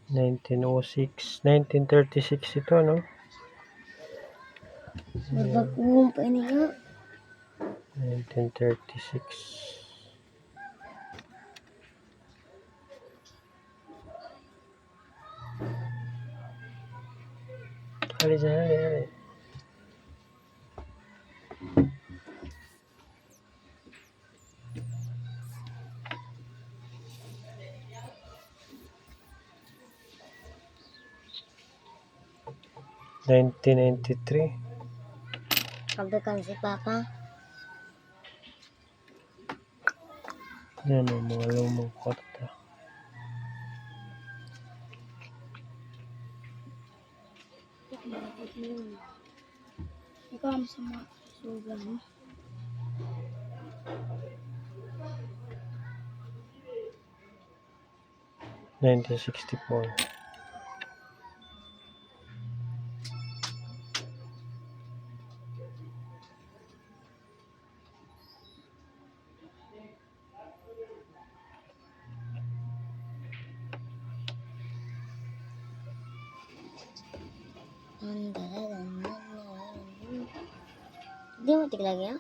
1906, 1936 ito, no? Magbaguhong pa ini nga. 1936. Hali dyan, hali. 1993. Kabekan si Papa. Yan ang mga lumang kwarta. Ikaw ang sama sugan. $1964. Hindi mo tiglag ya?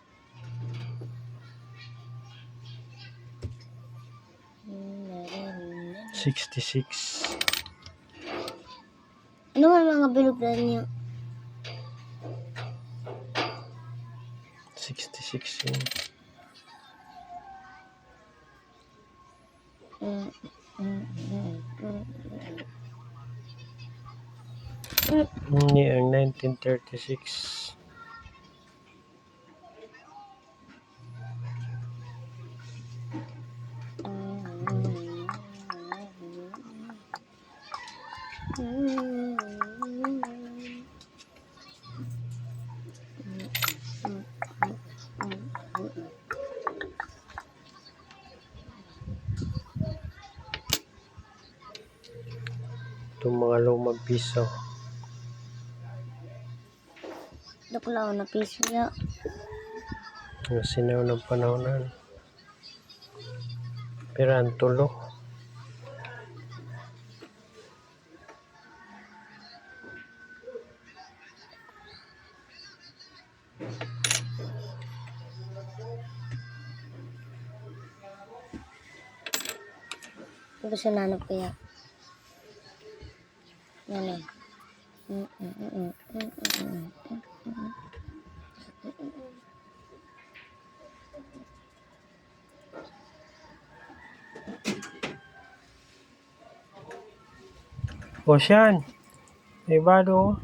$66. Ano man mga bilog niyo? 66 yun. Hindi, ang 1936. Itong mga lumang piso. Daklaw na piso ya. Yung sinaw ng panahonan. Pero ang tulo. Gusto nanap kaya. Yan eh. O siyan. Ibado.